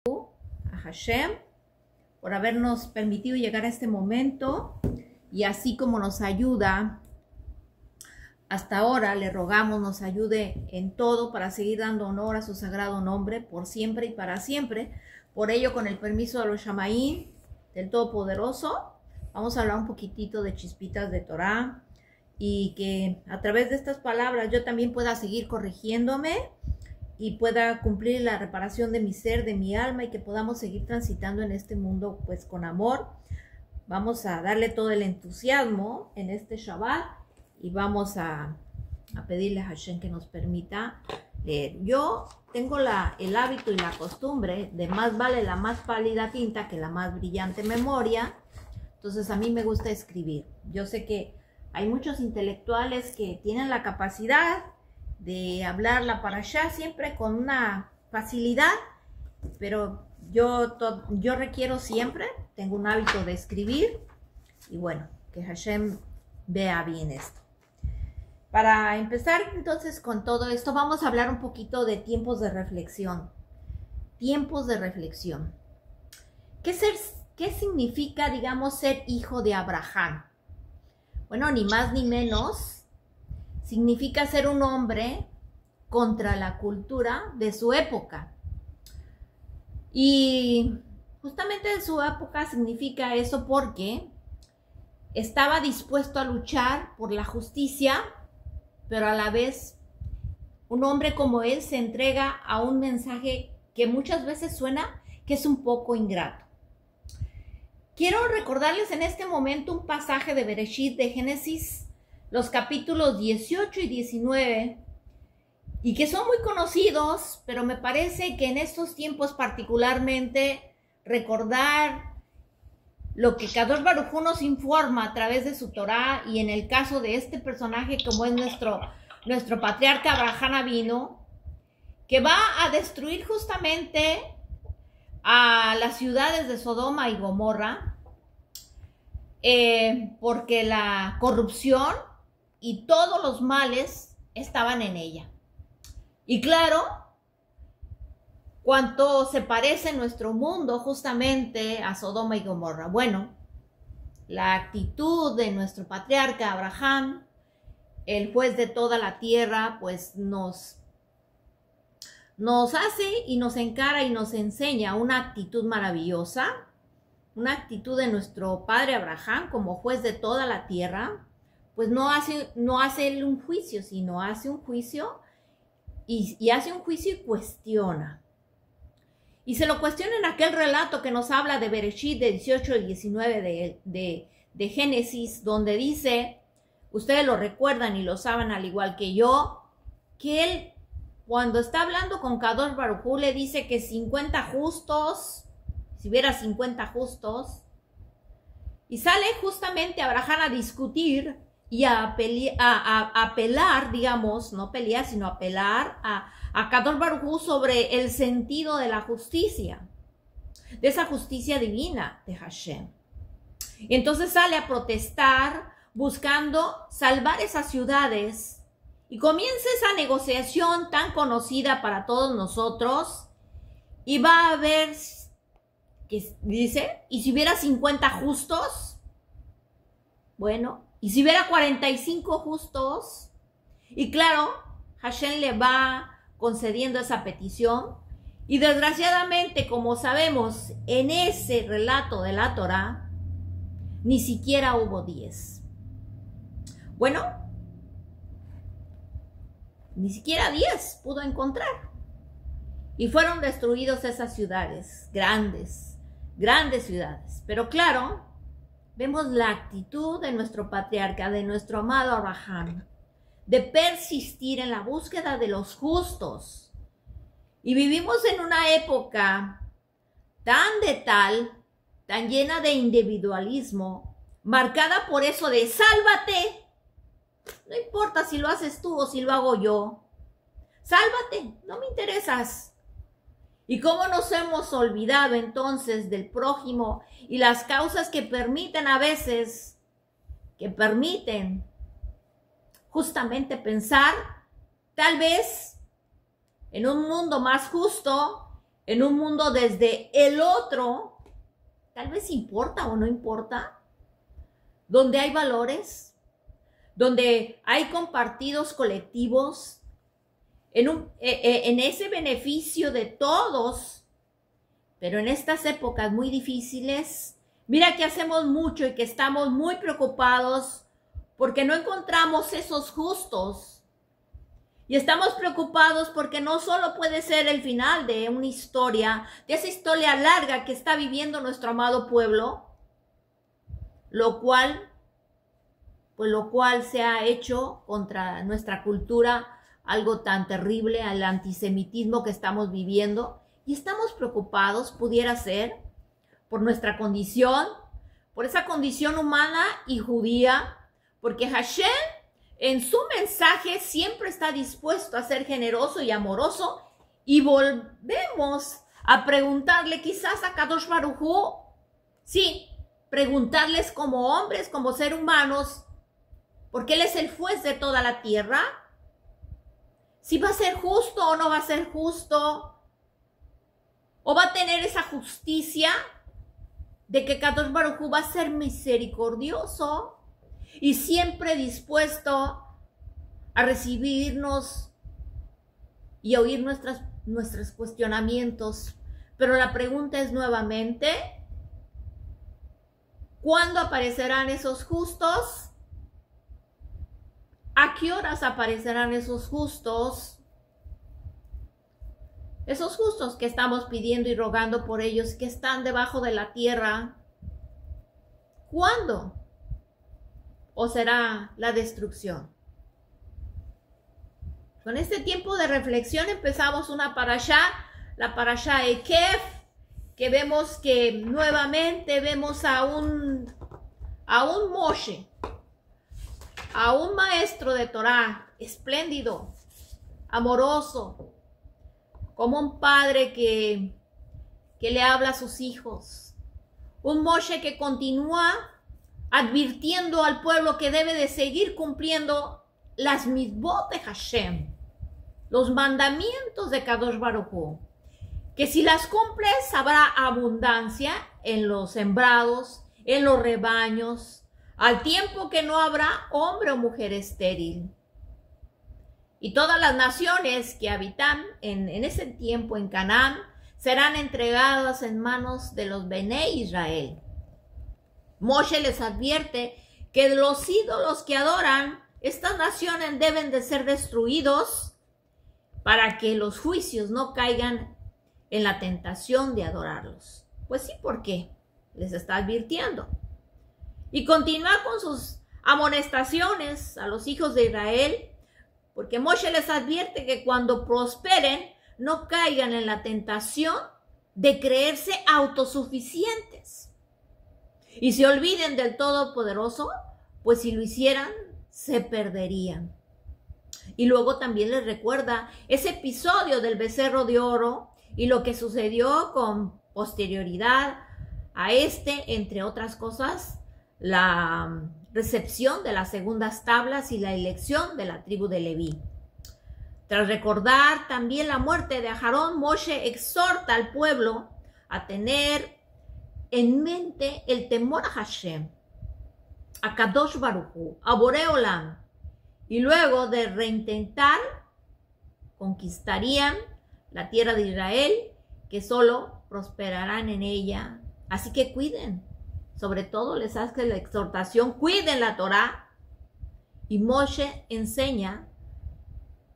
a Hashem por habernos permitido llegar a este momento, y así como nos ayuda hasta ahora, le rogamos nos ayude en todo para seguir dando honor a su sagrado nombre por siempre y para siempre. Por ello, con el permiso de los Shamaim, del Todopoderoso, vamos a hablar un poquitito de chispitas de Torah, y que a través de estas palabras yo también pueda seguir corrigiéndome y pueda cumplir la reparación de mi ser, de mi alma, y que podamos seguir transitando en este mundo pues con amor. Vamos a darle todo el entusiasmo en este Shabbat y vamos a pedirle a Hashem que nos permita leer. Yo tengo el hábito y la costumbre de más vale la más pálida tinta que la más brillante memoria. Entonces a mí me gusta escribir. Yo sé que hay muchos intelectuales que tienen la capacidad de hablar la parashá siempre con una facilidad, pero yo requiero siempre, tengo un hábito de escribir, y bueno, que Hashem vea bien esto. Para empezar entonces con todo esto, vamos a hablar un poquito de tiempos de reflexión. Tiempos de reflexión. ¿Qué significa, digamos, ser hijo de Abraham? Bueno, ni más ni menos significa ser un hombre contra la cultura de su época. Y justamente de su época significa eso porque estaba dispuesto a luchar por la justicia, pero a la vez un hombre como él se entrega a un mensaje que muchas veces suena que es un poco ingrato. Quiero recordarles en este momento un pasaje de Bereshit, de Génesis, los capítulos 18 y 19, y que son muy conocidos, pero me parece que en estos tiempos particularmente recordar lo que Kadosh Baruj Hu nos informa a través de su Torah, y en el caso de este personaje como es nuestro patriarca Abraham Avinu, que va a destruir justamente a las ciudades de Sodoma y Gomorra, porque la corrupción y todos los males estaban en ella. Y claro, cuánto se parece nuestro mundo justamente a Sodoma y Gomorra. Bueno, la actitud de nuestro patriarca Abraham, el juez de toda la tierra, pues nos hace y nos encara y nos enseña una actitud maravillosa, una actitud de nuestro padre Abraham como juez de toda la tierra. Pues no hace él un juicio, sino hace un juicio y hace un juicio y cuestiona. Y se lo cuestiona en aquel relato que nos habla de Bereshit, de 18 y 19 de Génesis, donde dice, ustedes lo recuerdan y lo saben al igual que yo, que él cuando está hablando con Kadosh Baruj Hu le dice que 50 justos, si hubiera 50 justos, y sale justamente Abraham a discutir y a apelar, digamos, no pelear, sino apelar a Kadosh Baruj Hu sobre el sentido de la justicia, de esa justicia divina de Hashem. Y entonces sale a protestar buscando salvar esas ciudades, y comienza esa negociación tan conocida para todos nosotros, y va a ver, que dice, y si hubiera 50 justos, bueno, y si hubiera 45 justos, y claro, Hashem le va concediendo esa petición, y desgraciadamente, como sabemos, en ese relato de la Torah, ni siquiera hubo 10. Bueno, ni siquiera 10 pudo encontrar. Y fueron destruidos esas ciudades, grandes ciudades. Pero claro, vemos la actitud de nuestro patriarca, de nuestro amado Abraham, de persistir en la búsqueda de los justos. Y vivimos en una época tan llena de individualismo, marcada por eso de sálvate. No importa si lo haces tú o si lo hago yo. Sálvate, no me interesas. ¿Y cómo nos hemos olvidado entonces del prójimo y las causas que permiten a veces, justamente pensar tal vez en un mundo más justo, en un mundo desde el otro, tal vez importa o no importa, donde hay valores, donde hay compartidos colectivos, en ese beneficio de todos, pero en estas épocas muy difíciles, mira que hacemos mucho y que estamos muy preocupados porque no encontramos esos justos. Y estamos preocupados porque no solo puede ser el final de una historia, de esa historia larga que está viviendo nuestro amado pueblo, lo cual se ha hecho contra nuestra cultura algo tan terrible, al antisemitismo que estamos viviendo. Y estamos preocupados, pudiera ser, por nuestra condición, por esa condición humana y judía, porque Hashem en su mensaje siempre está dispuesto a ser generoso y amoroso, y volvemos a preguntarle quizás a Kadosh Baruj Hu, sí, preguntarles como hombres, como seres humanos, porque Él es el juez de toda la tierra, si va a ser justo o no va a ser justo, o va a tener esa justicia de que Kadosh Baruj Hu va a ser misericordioso y siempre dispuesto a recibirnos y a oír nuestros cuestionamientos. Pero la pregunta es nuevamente, ¿cuándo aparecerán esos justos? ¿A qué horas aparecerán esos justos? Esos justos que estamos pidiendo y rogando por ellos, que están debajo de la tierra. ¿Cuándo? ¿O será la destrucción? Con este tiempo de reflexión empezamos una parashá, la parashá Ekef, que vemos que nuevamente vemos a un Moshe, a un maestro de Torah, espléndido, amoroso, como un padre que le habla a sus hijos. Un Moshe que continúa advirtiendo al pueblo que debe de seguir cumpliendo las mitzvot de Hashem, los mandamientos de Kadosh Baruj Hu, que si las cumples habrá abundancia en los sembrados, en los rebaños, al tiempo que no habrá hombre o mujer estéril. Y todas las naciones que habitan en ese tiempo en Canaán serán entregadas en manos de los Bené Israel. Moshe les advierte que los ídolos que adoran estas naciones deben de ser destruidos para que los juicios no caigan en la tentación de adorarlos. Pues sí, ¿por qué? Les está advirtiendo. Y continúa con sus amonestaciones a los hijos de Israel, porque Moshe les advierte que cuando prosperen no caigan en la tentación de creerse autosuficientes y se olviden del Todopoderoso, pues si lo hicieran se perderían. Y luego también les recuerda ese episodio del becerro de oro y lo que sucedió con posterioridad a entre otras cosas, la recepción de las segundas tablas y la elección de la tribu de Leví. Tras recordar también la muerte de Aarón, Moshe exhorta al pueblo a tener en mente el temor a Hashem, a Kadosh Baruj Hu, a Boré Olam, y luego de reintentar, conquistarían la tierra de Israel, que solo prosperarán en ella. Así que cuiden, sobre todo les hace la exhortación, cuiden la Torá. Y Moshe enseña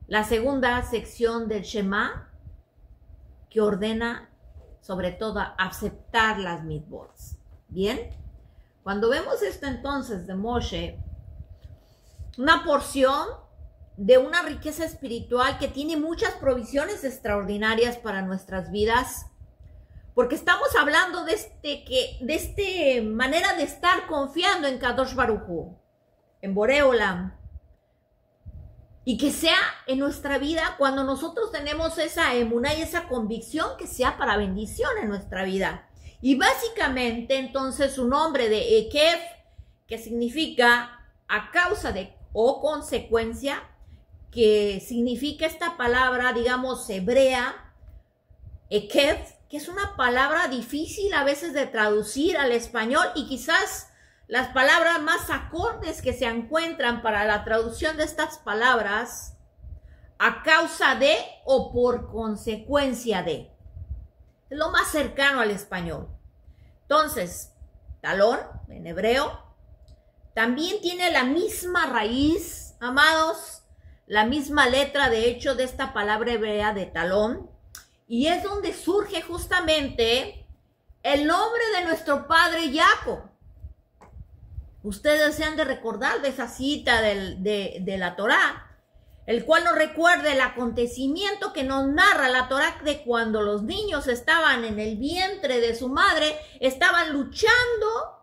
la segunda sección del Shema, que ordena sobre todo aceptar las mitzvot. Bien, cuando vemos esto entonces de Moshe, una porción de una riqueza espiritual que tiene muchas provisiones extraordinarias para nuestras vidas, porque estamos hablando de esta manera de estar confiando en Kadosh Baruj Hu, en Boré Olam, y que sea en nuestra vida cuando nosotros tenemos esa emuná y esa convicción, que sea para bendición en nuestra vida. Y básicamente entonces su nombre de Ekef, que significa a causa de o consecuencia, que significa esta palabra, digamos, hebrea, Ekev, que es una palabra difícil a veces de traducir al español y quizás las palabras más acordes que se encuentran para la traducción de estas palabras, a causa de o por consecuencia de. Es lo más cercano al español. Entonces, talón, en hebreo, también tiene la misma raíz, amados, la misma letra, de hecho, de esta palabra hebrea de talón, y es donde surge justamente el nombre de nuestro padre Jacob. Ustedes se han de recordar de esa cita de la Torá, el cual nos recuerda el acontecimiento que nos narra la Torá de cuando los niños estaban en el vientre de su madre, estaban luchando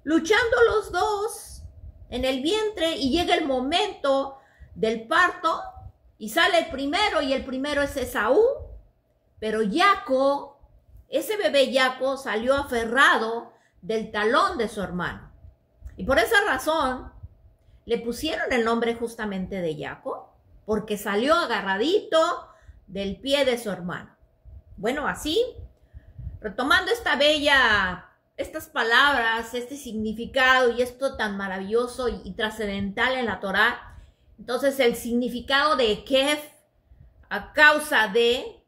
los dos en el vientre, y llega el momento del parto y sale el primero, y el primero es Esaú, pero Jacob, ese bebé Jacob, salió aferrado del talón de su hermano, y por esa razón le pusieron el nombre justamente de Jacob, porque salió agarradito del pie de su hermano. Bueno, así, retomando estas palabras, este significado y esto tan maravilloso y trascendental en la Torá, entonces el significado de Ekev, a causa de,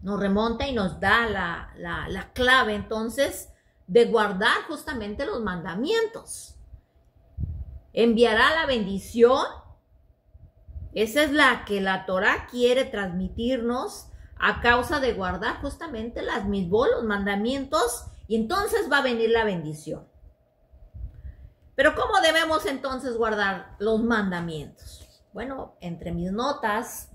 nos remonta y nos da la clave entonces de guardar justamente los mandamientos. Enviará la bendición. Esa es la que la Torá quiere transmitirnos a causa de guardar justamente las misbot, los mandamientos, y entonces va a venir la bendición. Pero ¿cómo debemos entonces guardar los mandamientos? Bueno, entre mis notas,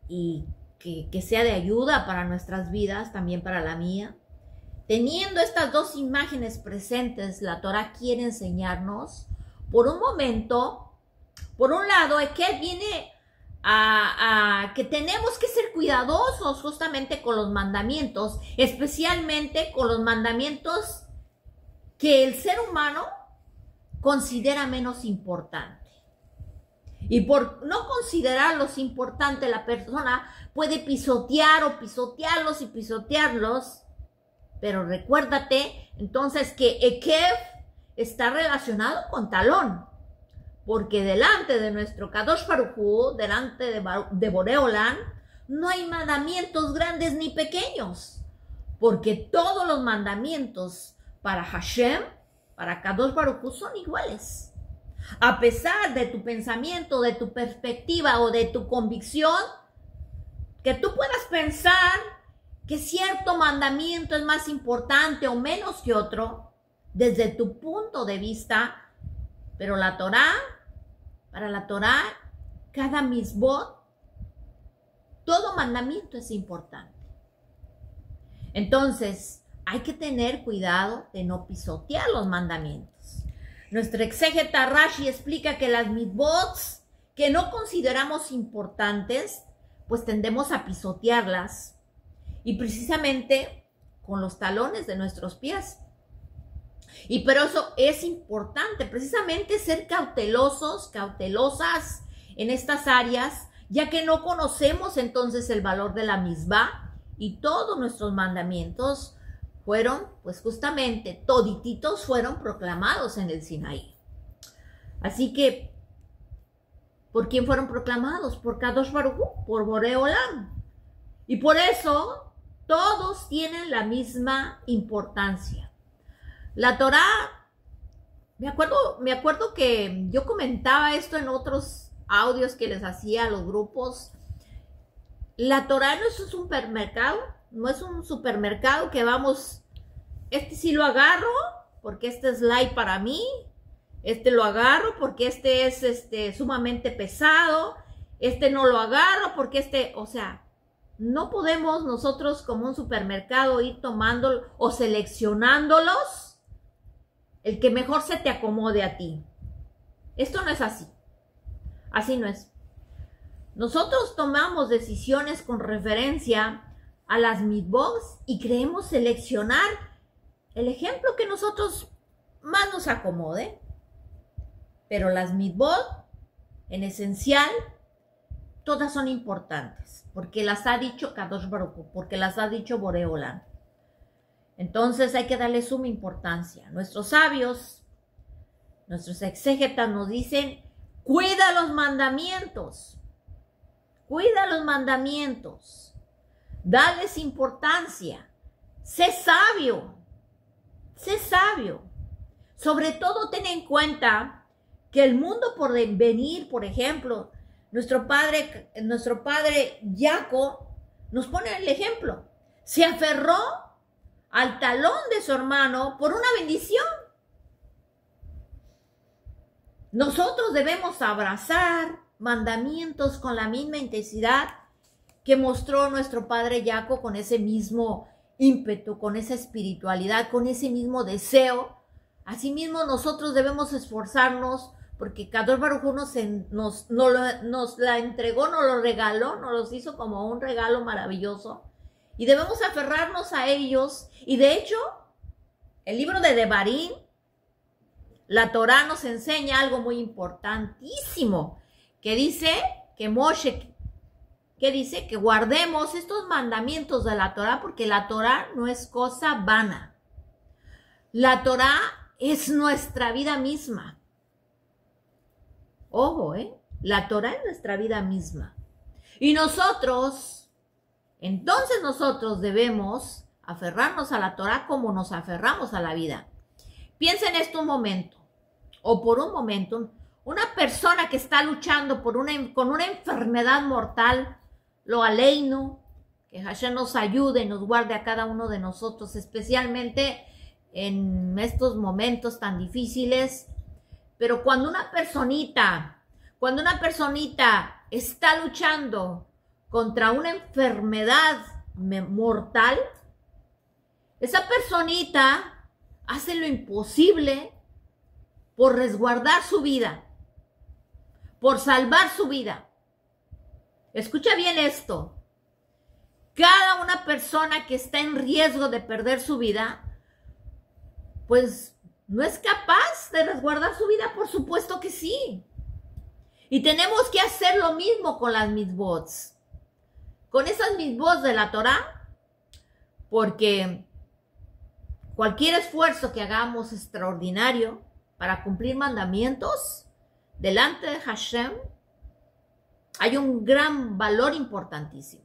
y que sea de ayuda para nuestras vidas, también para la mía, teniendo estas dos imágenes presentes, la Torá quiere enseñarnos, por un momento, por un lado, que viene a que tenemos que ser cuidadosos justamente con los mandamientos, especialmente con los mandamientos que el ser humano considera menos importante. Y por no considerarlos importantes, la persona puede pisotear o pisotearlos y pisotearlos. Pero recuérdate entonces que Ekev está relacionado con talón, porque delante de nuestro Kadosh Baruj Hu, delante de Boré Olam, no hay mandamientos grandes ni pequeños, porque todos los mandamientos para Hashem, para Kadosh Baruj Hu, son iguales. A pesar de tu pensamiento, de tu perspectiva o de tu convicción, que tú puedas pensar que cierto mandamiento es más importante o menos que otro, desde tu punto de vista, pero la Torá, para la Torá, cada misbot, todo mandamiento es importante. Entonces, hay que tener cuidado de no pisotear los mandamientos. Nuestro exégeta Rashi explica que las misbots que no consideramos importantes, pues tendemos a pisotearlas, y precisamente con los talones de nuestros pies. Y por eso es importante precisamente ser cautelosas en estas áreas, ya que no conocemos entonces el valor de la misbah, y todos nuestros mandamientos fueron, pues justamente, todititos fueron proclamados en el Sinaí. Así que, ¿por quién fueron proclamados? Por Kadosh Baruj Hu, por Boré Olam. Y por eso, todos tienen la misma importancia. La Torá, me acuerdo que yo comentaba esto en otros audios que les hacía a los grupos. La Torá no es un supermercado, no es un supermercado que vamos, este sí lo agarro porque este es light para mí, este lo agarro porque este es sumamente pesado, este no lo agarro porque o sea, no podemos nosotros como un supermercado ir tomando o seleccionándolos el que mejor se te acomode a ti. Esto no es así. Así no es. Nosotros tomamos decisiones con referencia a las mitzvot y creemos seleccionar el ejemplo que nosotros más nos acomode. Pero las mitzvot, en esencial, todas son importantes, porque las ha dicho Kadosh Baruj Hu, porque las ha dicho Boré Olam. Entonces hay que darle suma importancia. Nuestros sabios, nuestros exégetas nos dicen, cuida los mandamientos, dales importancia, sé sabio. Sobre todo ten en cuenta que el mundo por venir, por ejemplo, nuestro padre Jacob nos pone el ejemplo. Se aferró al talón de su hermano por una bendición. Nosotros debemos abrazar mandamientos con la misma intensidad que mostró nuestro padre Jacob, con ese mismo ímpetu, con esa espiritualidad, con ese mismo deseo. Asimismo, nosotros debemos esforzarnos, porque Kadosh Baruj Hu nos la entregó, nos lo regaló, nos los hizo como un regalo maravilloso, y debemos aferrarnos a ellos. Y de hecho, el libro de Devarim, la Torah, nos enseña algo muy importantísimo, que dice que Moshe, que dice que guardemos estos mandamientos de la Torah, porque la Torah no es cosa vana. La Torah es nuestra vida misma. Ojo, la Torah es nuestra vida misma. Y entonces nosotros debemos aferrarnos a la Torah como nos aferramos a la vida. Piensa en esto un momento, o por un momento, una persona que está luchando con una enfermedad mortal, lo aleinu, que Hashem nos ayude y nos guarde a cada uno de nosotros, especialmente en estos momentos tan difíciles. Pero cuando una personita está luchando contra una enfermedad mortal, esa personita hace lo imposible por resguardar su vida, por salvar su vida. Escucha bien esto. Cada una persona que está en riesgo de perder su vida, pues no es capaz de resguardar su vida. Por supuesto que sí. Y tenemos que hacer lo mismo con las mitzvot, con esas mitzvot de la Torah, porque cualquier esfuerzo que hagamos extraordinario para cumplir mandamientos delante de Hashem, hay un gran valor importantísimo.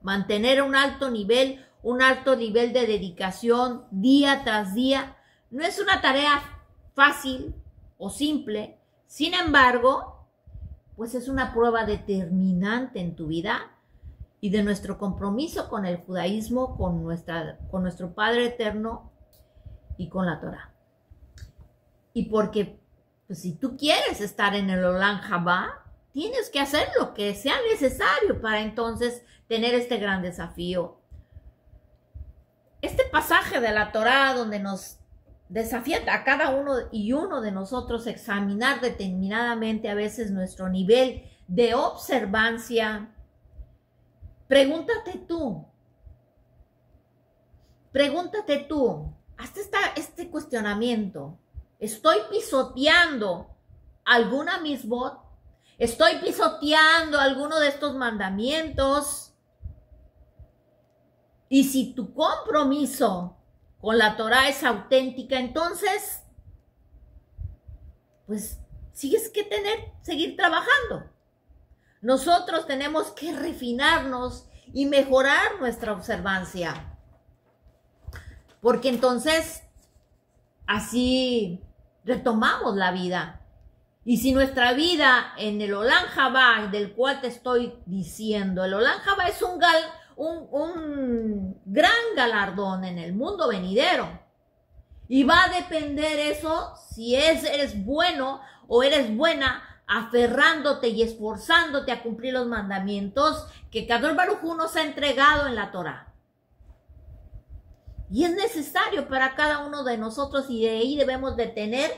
Mantener un alto nivel de dedicación día tras día, no es una tarea fácil o simple. Sin embargo, pues es una prueba determinante en tu vida y de nuestro compromiso con el judaísmo, con nuestro Padre Eterno y con la Torah. Y porque, pues, si tú quieres estar en el Olam Haba, tienes que hacer lo que sea necesario para entonces tener este gran desafío. Este pasaje de la Torah, donde nos desafía a cada uno y uno de nosotros examinar determinadamente a veces nuestro nivel de observancia. Pregúntate tú, hazte este cuestionamiento. ¿Estoy pisoteando alguna mitzvot? ¿Estoy pisoteando alguno de estos mandamientos? Y si tu compromiso con la Torah es auténtica, entonces, pues, seguir trabajando. Nosotros tenemos que refinarnos y mejorar nuestra observancia. Porque entonces, así retomamos la vida. Y si nuestra vida en el Olam Haba, del cual te estoy diciendo, el Olam Haba es un gran galardón en el mundo venidero. Y va a depender eso si eres bueno o eres buena, aferrándote y esforzándote a cumplir los mandamientos que Kadosh Baruj Hu nos ha entregado en la Torah. Y es necesario para cada uno de nosotros, y de ahí debemos de tener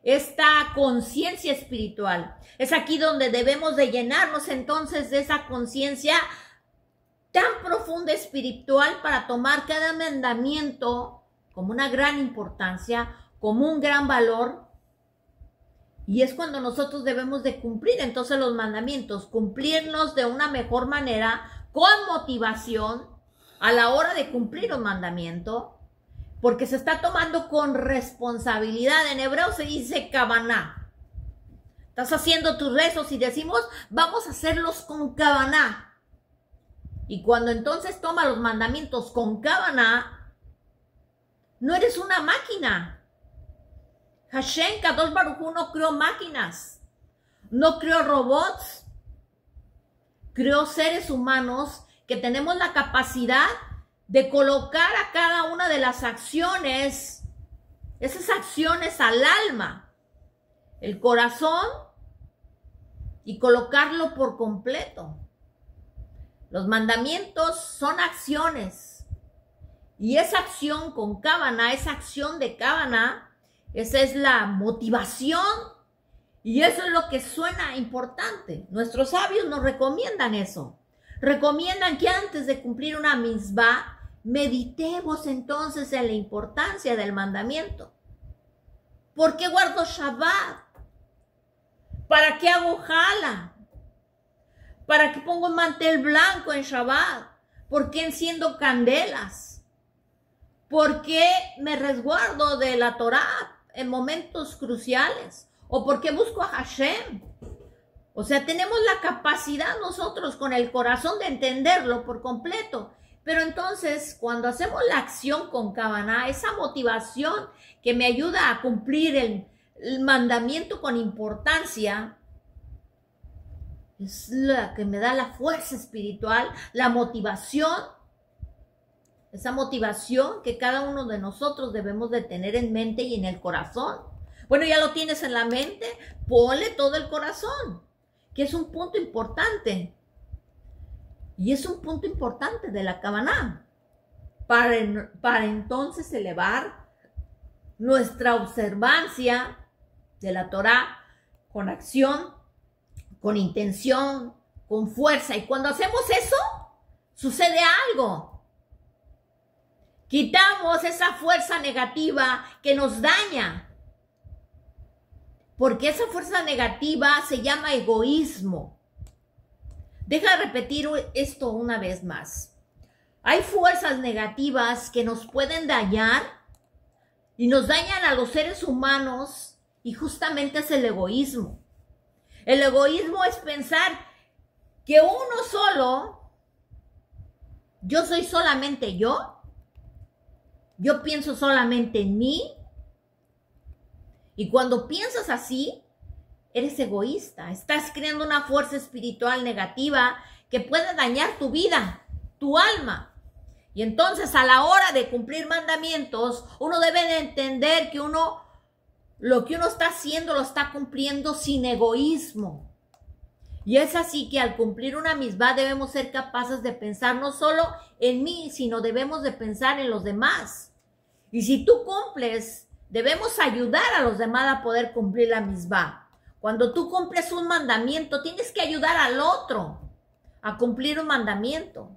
esta conciencia espiritual. Es aquí donde debemos de llenarnos entonces de esa conciencia tan profunda espiritual para tomar cada mandamiento como una gran importancia, como un gran valor, Y es cuando nosotros debemos de cumplir entonces los mandamientos, cumplirlos de una mejor manera, con motivación, a la hora de cumplir un mandamiento, porque se está tomando con responsabilidad. En hebreo se dice kavaná. Estás haciendo tus rezos y decimos, vamos a hacerlos con kavaná. Y cuando entonces toma los mandamientos con kavaná, no eres una máquina. Hashem Kadosh Baruj Hu no creó máquinas, no creó robots, creó seres humanos que tenemos la capacidad de colocar a cada una de las acciones, esas acciones al alma, el corazón, y colocarlo por completo. Los mandamientos son acciones, y esa acción con Kavaná, esa acción de Kavaná, esa es la motivación, y eso es lo que suena importante. Nuestros sabios nos recomiendan eso. Recomiendan que antes de cumplir una mitzvah, meditemos entonces en la importancia del mandamiento. ¿Por qué guardo Shabbat? ¿Para qué hago jala? ¿Para qué pongo un mantel blanco en Shabbat? ¿Por qué enciendo candelas? ¿Por qué me resguardo de la Torah en momentos cruciales? ¿O por qué busco a Hashem? O sea, tenemos la capacidad nosotros con el corazón de entenderlo por completo. Pero entonces, cuando hacemos la acción con Kavaná, esa motivación que me ayuda a cumplir el mandamiento con importancia, es la que me da la fuerza espiritual, la motivación, esa motivación que cada uno de nosotros debemos de tener en mente y en el corazón. Bueno, ya lo tienes en la mente, ponle todo el corazón, que es un punto importante. Y es un punto importante de la Kavaná, para entonces elevar nuestra observancia de la Torah con acción, con intención, con fuerza. Y cuando hacemos eso, sucede algo. Quitamos esa fuerza negativa que nos daña. Porque esa fuerza negativa se llama egoísmo. Deja de repetir esto una vez más. Hay fuerzas negativas que nos pueden dañar y nos dañan a los seres humanos, y justamente es el egoísmo. El egoísmo es pensar que uno solo, yo soy solamente yo pienso solamente en mí, y cuando piensas así, eres egoísta, estás creando una fuerza espiritual negativa que puede dañar tu vida, tu alma. Y entonces a la hora de cumplir mandamientos, uno debe de entender que lo que uno está haciendo lo está cumpliendo sin egoísmo. Y es así que al cumplir una mitzvah debemos ser capaces de pensar no solo en mí, sino debemos de pensar en los demás. Y si tú cumples, debemos ayudar a los demás a poder cumplir la mitzvah. Cuando tú cumples un mandamiento, tienes que ayudar al otro a cumplir un mandamiento.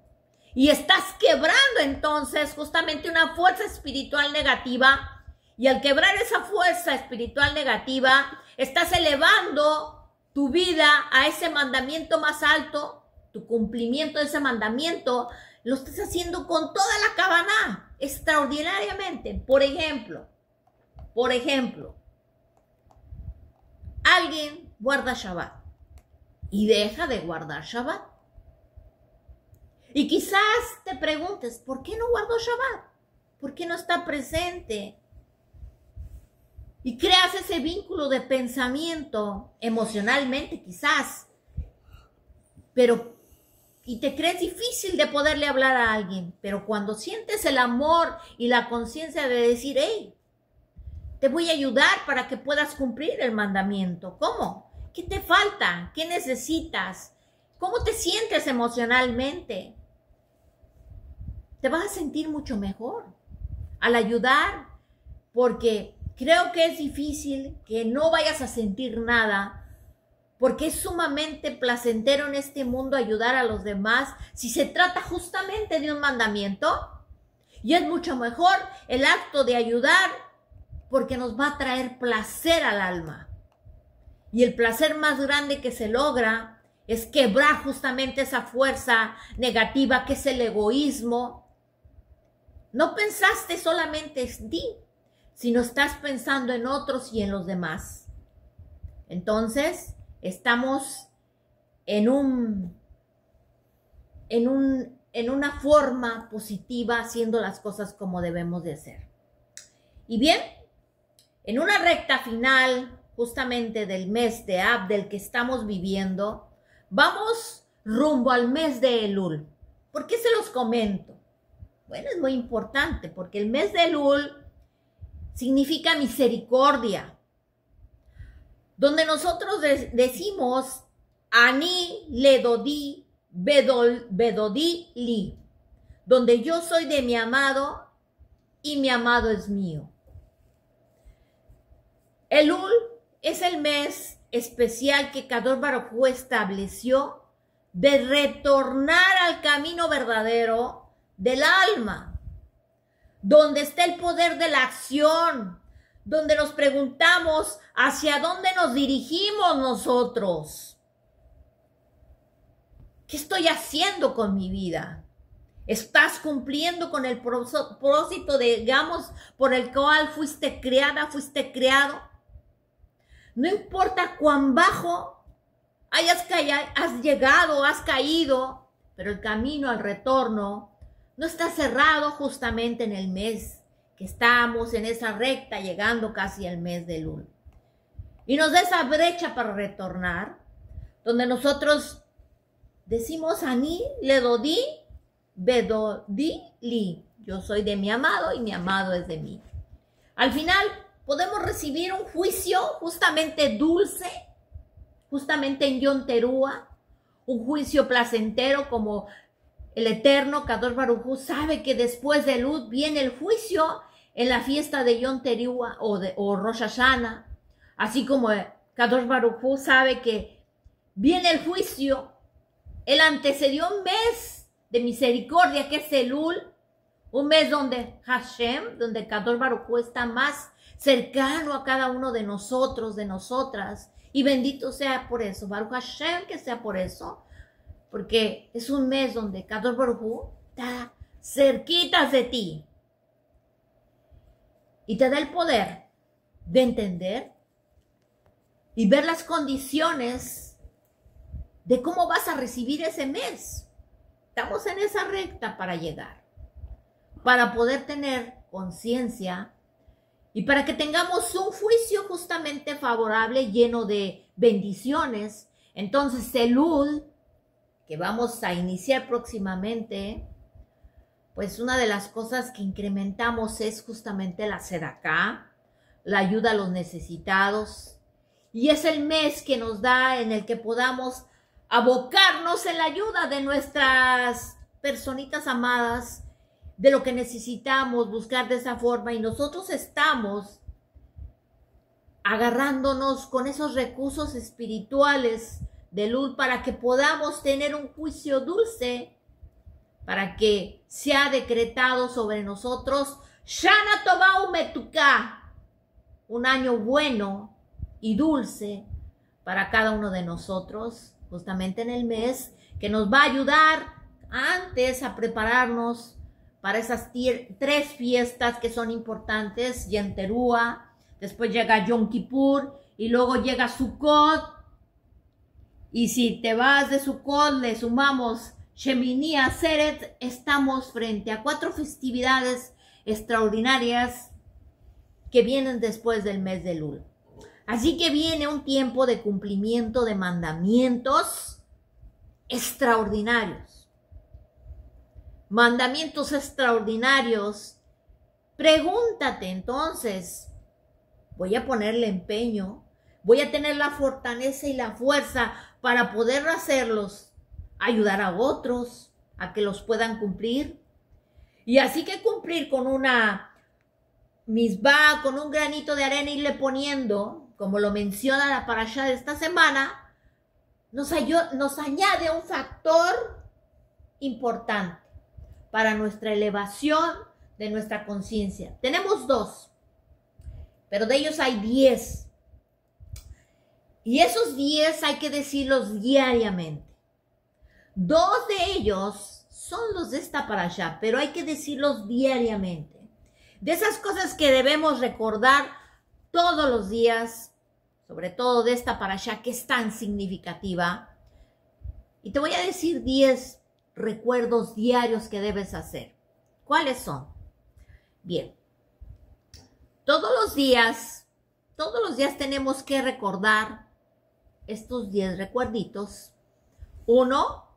Y estás quebrando entonces justamente una fuerza espiritual negativa. Y al quebrar esa fuerza espiritual negativa, estás elevando tu vida a ese mandamiento más alto. Tu cumplimiento de ese mandamiento lo estás haciendo con toda la Kavaná, extraordinariamente. Por ejemplo, alguien guarda Shabbat y deja de guardar Shabbat. Y quizás te preguntes, ¿por qué no guardó Shabbat? ¿Por qué no está presente? Y creas ese vínculo de pensamiento emocionalmente quizás, y te crees difícil de poderle hablar a alguien. Pero cuando sientes el amor y la conciencia de decir, hey, te voy a ayudar para que puedas cumplir el mandamiento. ¿Cómo? ¿Qué te falta? ¿Qué necesitas? ¿Cómo te sientes emocionalmente? Te vas a sentir mucho mejor al ayudar, porque creo que es difícil que no vayas a sentir nada, porque es sumamente placentero en este mundo ayudar a los demás si se trata justamente de un mandamiento. Y es mucho mejor el acto de ayudar porque nos va a traer placer al alma. Y el placer más grande que se logra es quebrar justamente esa fuerza negativa que es el egoísmo. No pensaste solamente en ti, sino estás pensando en otros y en los demás. Entonces, estamos en una forma positiva, haciendo las cosas como debemos de hacer. Y bien, en una recta final, justamente del mes de Ab, del que estamos viviendo, vamos rumbo al mes de Elul. ¿Por qué se los comento? Bueno, es muy importante, porque el mes de Elul significa misericordia, donde nosotros decimos, Ani ledodi bedodi li, donde yo soy de mi amado y mi amado es mío. Elul es el mes especial que Kadosh Baruj Hu estableció de retornar al camino verdadero del alma, donde está el poder de la acción, donde nos preguntamos hacia dónde nos dirigimos nosotros. ¿Qué estoy haciendo con mi vida? ¿Estás cumpliendo con el propósito, digamos, por el cual fuiste creada, fuiste creado? No importa cuán bajo has llegado, has caído, pero el camino al retorno no está cerrado justamente en el mes que estamos en esa recta, llegando casi al mes de Elul. Y nos da esa brecha para retornar, donde nosotros decimos, Ani ledodi bedodi li. Yo soy de mi amado y mi amado es de mí. Al final podemos recibir un juicio justamente dulce, justamente en Yom Teruah, un juicio placentero, como el eterno Kadosh Baruj Hu sabe que después de Elul viene el juicio en la fiesta de Yom Teruah o Rosh Hashanah, así como Kadosh Baruj Hu sabe que viene el juicio. Él antecedió un mes de misericordia que es Elul, un mes donde Hashem, donde Kadosh Baruj Hu está más cercano a cada uno de nosotros, de nosotras, y bendito sea por eso, Baruch Hashem, que sea por eso, porque es un mes donde Kadosh Baruj Hu está cerquitas de ti y te da el poder de entender y ver las condiciones de cómo vas a recibir ese mes. Estamos en esa recta para llegar, para poder tener conciencia y para que tengamos un juicio justamente favorable, lleno de bendiciones. Entonces, Elul, que vamos a iniciar próximamente, pues una de las cosas que incrementamos es justamente la tzedakah, la ayuda a los necesitados. Y es el mes que nos da en el que podamos abocarnos en la ayuda de nuestras personitas amadas, de lo que necesitamos, buscar de esa forma, y nosotros estamos agarrándonos con esos recursos espirituales de Elul para que podamos tener un juicio dulce, para que sea decretado sobre nosotros Shana Tova Umetuká, un año bueno y dulce para cada uno de nosotros, justamente en el mes que nos va a ayudar antes a prepararnos para esas 3 fiestas que son importantes, Yom Teruah, después llega Yom Kippur y luego llega Sukkot. Y si te vas de Sukkot, le sumamos Shemini Atzeret, estamos frente a 4 festividades extraordinarias que vienen después del mes de Elul. Así que viene un tiempo de cumplimiento de mandamientos extraordinarios. Mandamientos extraordinarios. Pregúntate entonces, voy a ponerle empeño, voy a tener la fortaleza y la fuerza para poder hacerlos, ayudar a otros a que los puedan cumplir. Y así que cumplir con una misbah, con un granito de arena, irle poniendo, como lo menciona la parashá de esta semana, nos añade un factor importante para nuestra elevación de nuestra conciencia. Tenemos 2, pero de ellos hay 10. Y esos 10 hay que decirlos diariamente. 2 de ellos son los de esta parashá, pero hay que decirlos diariamente. De esas cosas que debemos recordar todos los días, sobre todo de esta parashá que es tan significativa. Y te voy a decir 10 recuerdos diarios que debes hacer. ¿Cuáles son? Bien, todos los días tenemos que recordar estos 10 recuerditos. 1,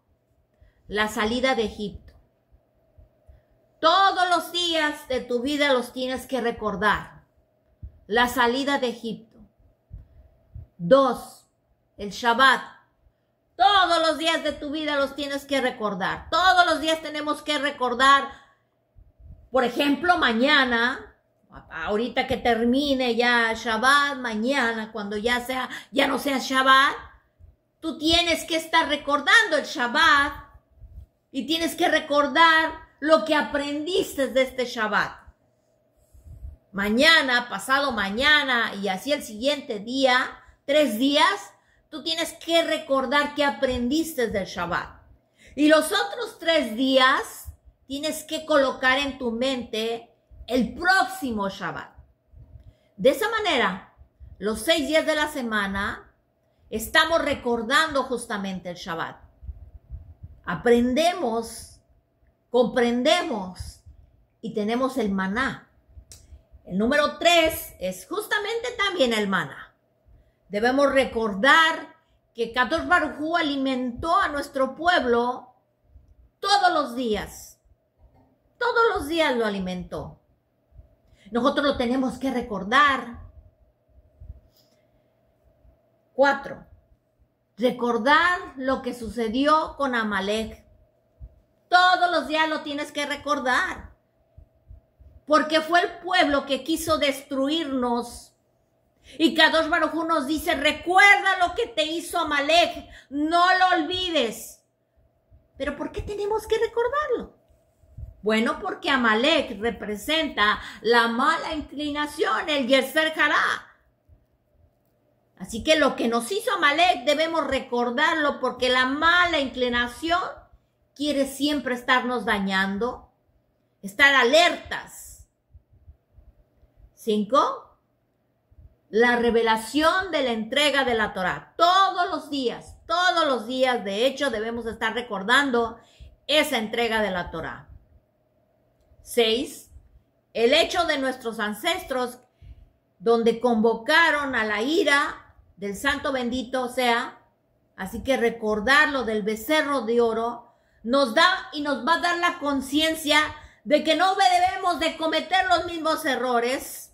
la salida de Egipto. Todos los días de tu vida los tienes que recordar. La salida de Egipto. 2, el Shabbat. Todos los días de tu vida los tienes que recordar. Todos los días tenemos que recordar, por ejemplo, mañana, ahorita que termine ya Shabbat, mañana cuando ya no sea Shabbat, tú tienes que estar recordando el Shabbat y tienes que recordar lo que aprendiste de este Shabbat. Mañana, pasado mañana y así el siguiente día, 3 días, tú tienes que recordar que aprendiste del Shabbat. Y los otros 3 días tienes que colocar en tu mente el próximo Shabbat. De esa manera, los 6 días de la semana, estamos recordando justamente el Shabbat. Aprendemos, comprendemos y tenemos el maná. El número 3 es justamente también el maná. Debemos recordar que Kadosh Baruj Hu alimentó a nuestro pueblo todos los días. Todos los días lo alimentó. Nosotros lo tenemos que recordar. 4, recordar lo que sucedió con Amalek. Todos los días lo tienes que recordar. Porque fue el pueblo que quiso destruirnos. Y Kadosh Baruj Hu nos dice, recuerda lo que te hizo Amalek, no lo olvides. ¿Pero por qué tenemos que recordarlo? Bueno, porque Amalek representa la mala inclinación, el Yeser Hará. Así que lo que nos hizo Amalek debemos recordarlo porque la mala inclinación quiere siempre estarnos dañando, estar alertas. 5, la revelación de la entrega de la Torá. Todos los días, de hecho, debemos estar recordando esa entrega de la Torá. 6, el hecho de nuestros ancestros, donde convocaron a la ira del santo bendito sea, así que recordarlo del becerro de oro, nos da y nos va a dar la conciencia de que no debemos de cometer los mismos errores,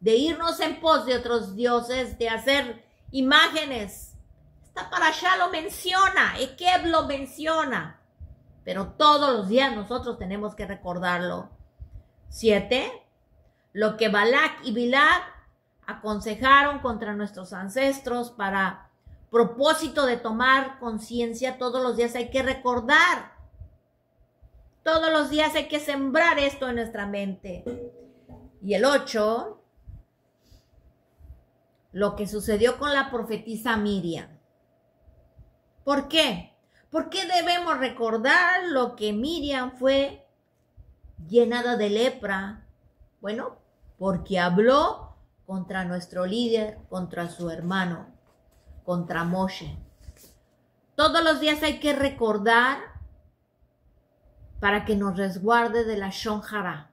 de irnos en pos de otros dioses, de hacer imágenes. Esta parashá lo menciona, Ekeb lo menciona, pero todos los días nosotros tenemos que recordarlo. 7, lo que Balak y Bilam aconsejaron contra nuestros ancestros para propósito de tomar conciencia, todos los días hay que recordar. Todos los días hay que sembrar esto en nuestra mente. Y el 8, lo que sucedió con la profetisa Miriam. ¿Por qué? ¿Por qué debemos recordar lo que Miriam fue llenada de lepra? Bueno, porque habló contra nuestro líder, contra su hermano, contra Moshe. Todos los días hay que recordar para que nos resguarde de la Shon Hara,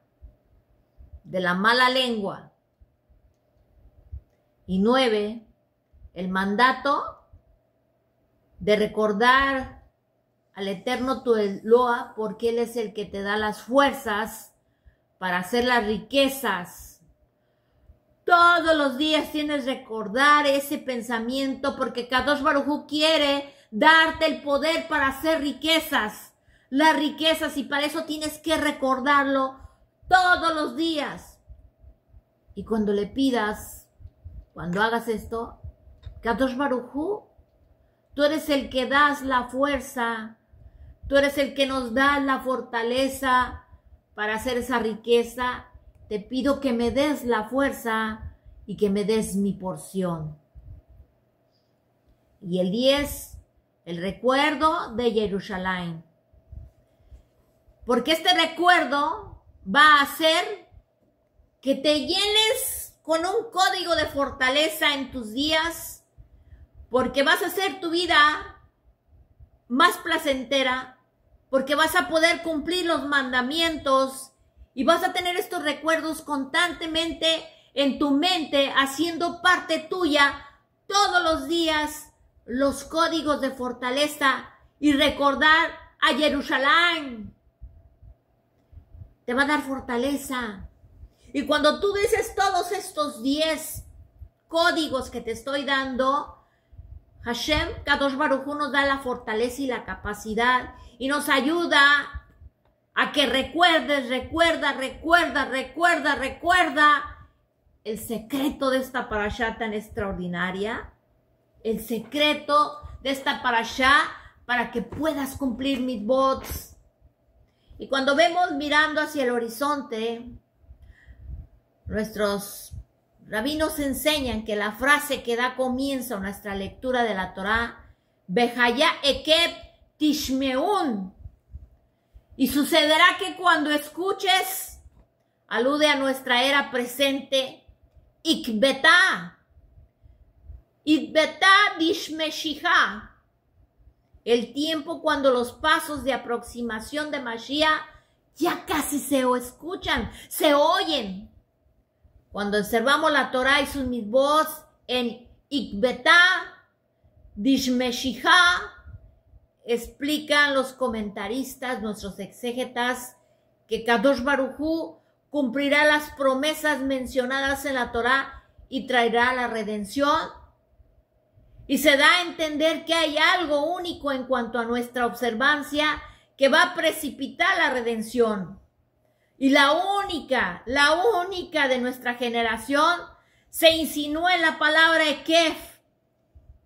de la mala lengua. Y 9, el mandato de recordar al eterno tu Eloa, porque Él es el que te da las fuerzas para hacer las riquezas. Todos los días tienes que recordar ese pensamiento, porque Kadosh Baruj Hu quiere darte el poder para hacer riquezas, las riquezas, y para eso tienes que recordarlo todos los días. Y cuando le pidas, cuando hagas esto, Kadosh Baruj Hu, tú eres el que das la fuerza, tú eres el que nos da la fortaleza para hacer esa riqueza. Te pido que me des la fuerza y que me des mi porción. Y el 10, el recuerdo de Jerusalén. Porque este recuerdo va a hacer que te llenes con un código de fortaleza en tus días, porque vas a hacer tu vida más placentera, porque vas a poder cumplir los mandamientos y vas a tener estos recuerdos constantemente en tu mente, haciendo parte tuya todos los días, los códigos de fortaleza y recordar a Jerusalén. Te va a dar fortaleza. Y cuando tú dices todos estos 10 códigos que te estoy dando, Hashem, Kadosh Baruj Hu, nos da la fortaleza y la capacidad y nos ayuda a que recuerdes, recuerda el secreto de esta parashá tan extraordinaria, el secreto de esta parashá para que puedas cumplir mitzvot. Y cuando vemos mirando hacia el horizonte, nuestros rabinos enseñan que la frase que da comienzo a nuestra lectura de la Torá, Behaya Ekeb Tishmeun, y sucederá que cuando escuches, alude a nuestra era presente, Ikbetá Dishmeshija, el tiempo cuando los pasos de aproximación de Mashiach ya casi se escuchan, se oyen. Cuando observamos la Torá y sus mitzvot en Ikbetá Dishmeshija, explican los comentaristas, nuestros exégetas, que Kadosh Baruj Hu cumplirá las promesas mencionadas en la Torá y traerá la redención. Y se da a entender que hay algo único en cuanto a nuestra observancia que va a precipitar la redención. Y la única de nuestra generación se insinuó en la palabra Ekef,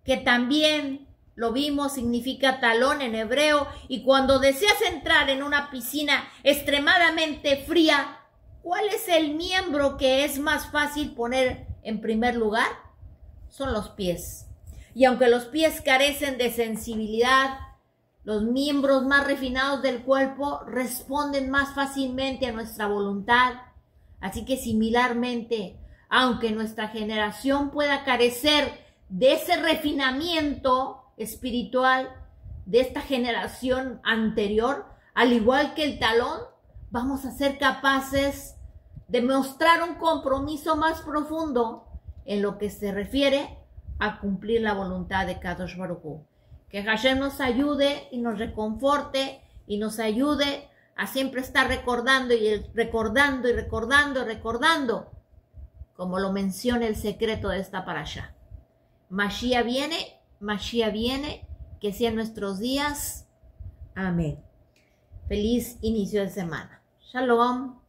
que también lo vimos, significa talón en hebreo. Y cuando deseas entrar en una piscina extremadamente fría, ¿cuál es el miembro que es más fácil poner en primer lugar? Son los pies. Y aunque los pies carecen de sensibilidad, los miembros más refinados del cuerpo responden más fácilmente a nuestra voluntad. Así que similarmente, aunque nuestra generación pueda carecer de ese refinamiento espiritual de esta generación anterior, al igual que el talón, vamos a ser capaces de mostrar un compromiso más profundo en lo que se refiere a cumplir la voluntad de Kadosh Baruj Hu. Que Hashem nos ayude y nos reconforte y nos ayude a siempre estar recordando como lo menciona el secreto de esta parashá. Mashiach viene, que sean nuestros días. Amén. Feliz inicio de semana. Shalom.